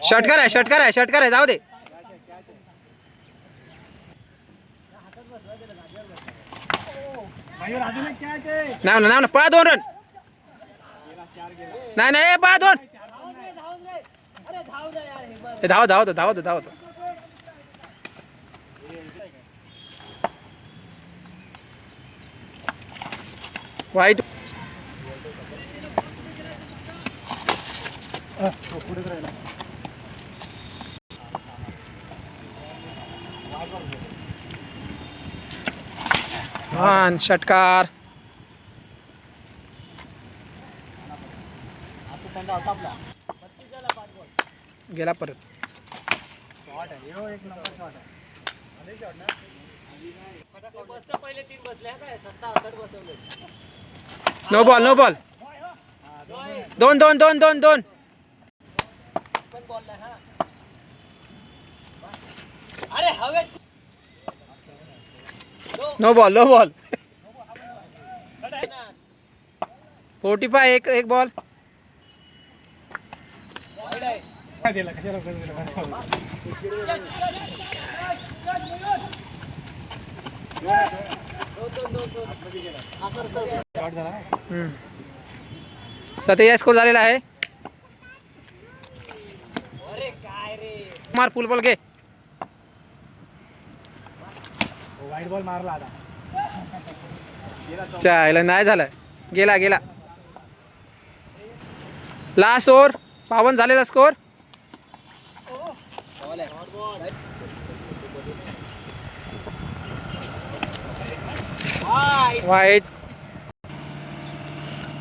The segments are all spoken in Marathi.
षटकार आहे जाऊ दे. नाही ना पळा 2 रन. नाही पळा 2. धाव. वाईट. षटकार गेला परत. नो बॉल 2 नो बॉल 45 एक बॉल. सत्तेचाळीस स्कोर झालेला आहे. मार फुल बॉल घे. वाईट बॉल मारला आता. चायला नाही झालं. गेला लास्ट ओव्हर 52 झालेला स्कोर. वाईट.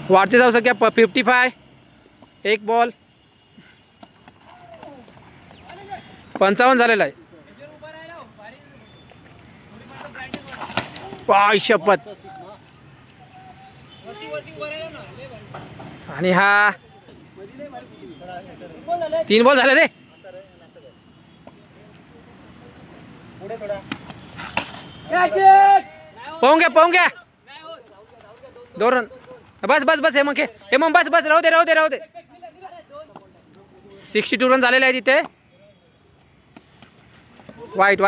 वाढते जाऊ सध्या 55 एक बॉल 55 झालेला आहे. पाय शपथ. आणि हा 3 बॉल झाले रे. पाहून घ्या 2 रन. बस हेमंत बस राहू दे. 62 रन झालेले आहेत इथे. वाईट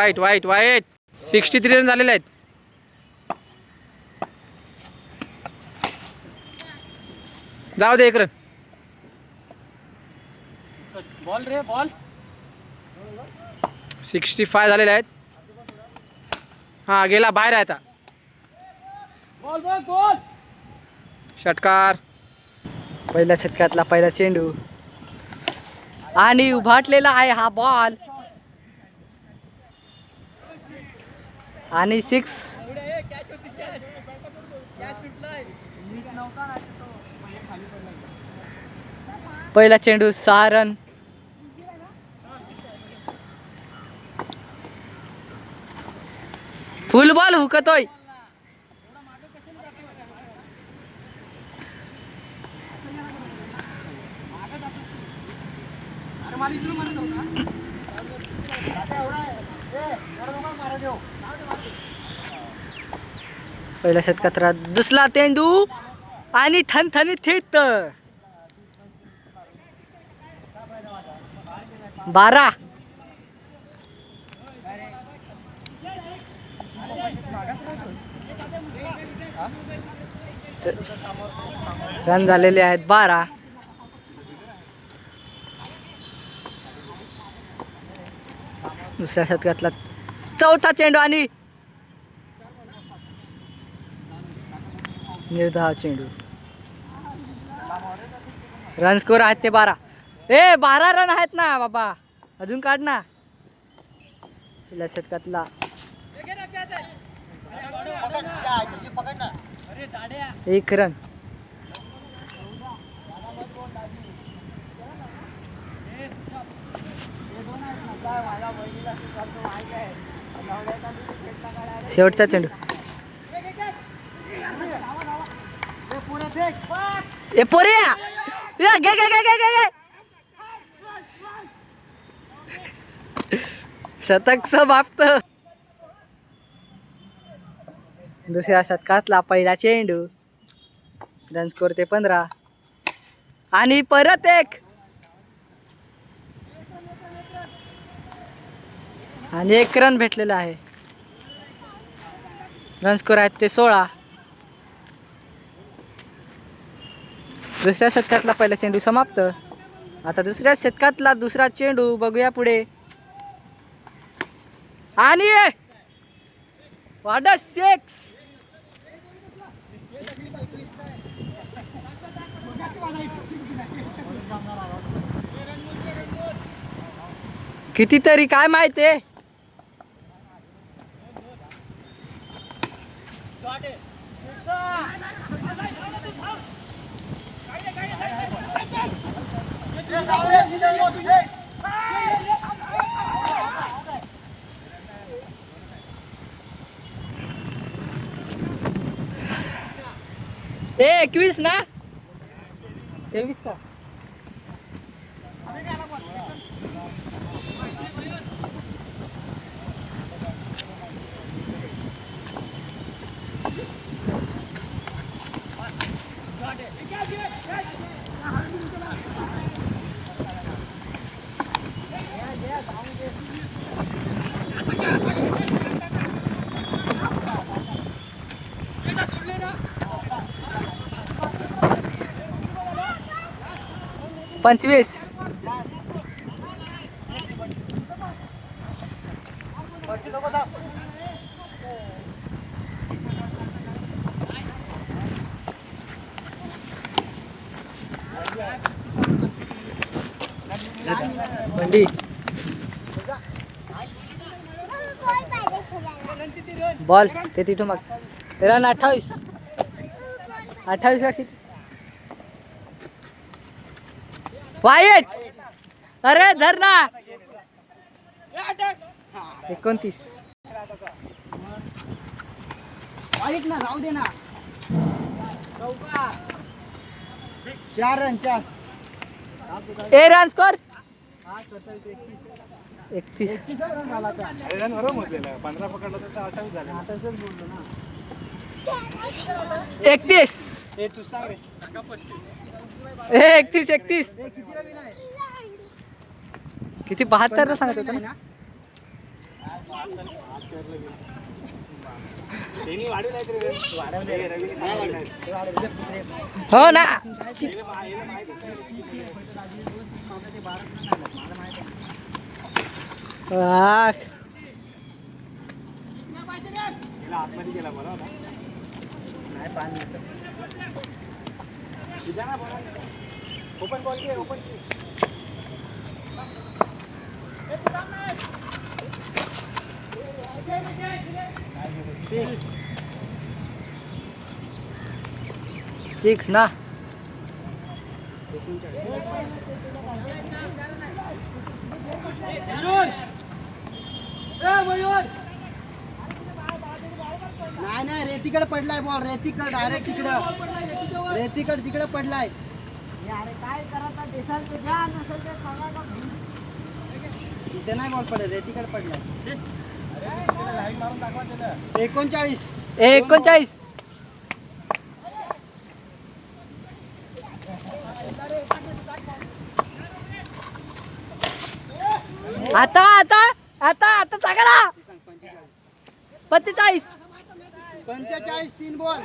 63 रन झालेले आहेत. जाऊ दे 1 रन. बॉल 65 झालेले आहेत. हा गेला बाहेर आहे आता. षटकार. पहिल्या षटकातला पहिला चेंडू आणि उभाटलेला आहे हा बॉल आणि 6. पहिला चेंडू 6 रन. फुल बॉल हुकतोय. पहिल्या षटकात दुसरा चेंडू आणि थनथनीत हिट 12. रन झालेले आहेत 12. दुसऱ्या षटकातला चौथा चेंडू आणि निर्धाव चेंडू. रन स्कोर आहेत ते 12. 12 रन आहेत ना बाबा, अजून काढ ना. पहिल्या षटकातला 1 रन. शेवटचा चेंडू. पोऱ्या शतक समाप्त. दुसऱ्या षटकातला पहिला चेंडू. रन स्कोर ते 15 आणि परत एक. आणि 1 रन भेटलेला आहे. रन स्कोर आहेत ते 16. दुसऱ्या षटकातला पहिला चेंडू समाप्त. आता दुसऱ्या षटकातला दुसरा चेंडू बघूया पुढे. आणि वाडा 6. कितीतरी काय माहिती आहे. ए 21 ना 23 का. पंचवीस. बंडी बॉल ते तिथून मग रन 28 का किती. वाईट. अरे धर ना. 29. वाईट ना राहू दे ना. 4 रन 4. ए रन स्कोर 31. 31. हे तू सांग रे. 31. किती 72 सांगत होता ना. हो ना. ओपन बॉल के ओपन 6 ना. नाही नाही रेतीकडे पडलाय बॉल. रेतीकडे डायरेक्ट तिकडं. रेतीकडे तिकडे पडलाय. अरे काय करायचा देसाल ते द्या नसेल ते सांगा. इथे नाही बॉल पडला. रेतीकडे पडलाय. 39. 39. आता आता आता आता चांगला. 45. 45 3 बॉल.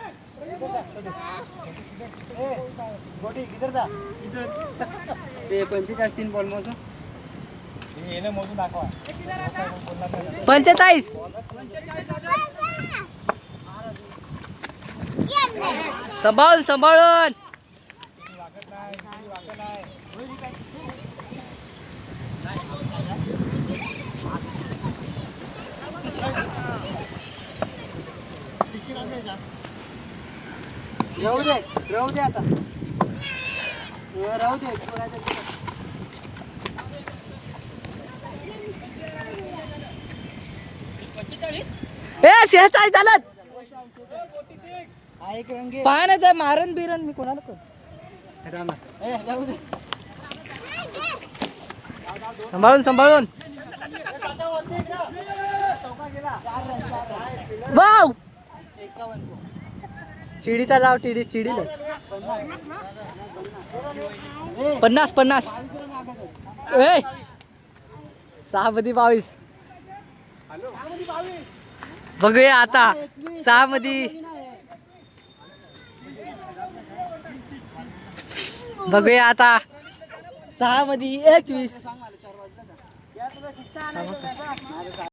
गोटी किधर जा. ते 45 3 बॉल मोजून. हे मोजून दाखवा. 45. सांभाळून. राहू दे आता. राहू दे. ए 46 झालं. हा एक रंगे. पहा ना ते मारण बिरण मी कोणाला करू. राहू दे. सांभाळून. वाव. 51. चिडीचा लाव. चिडीलच. 50. ए 6 मध्ये 22. बघूया आता 6 मध्ये बघूया आता 6 मध्ये 21.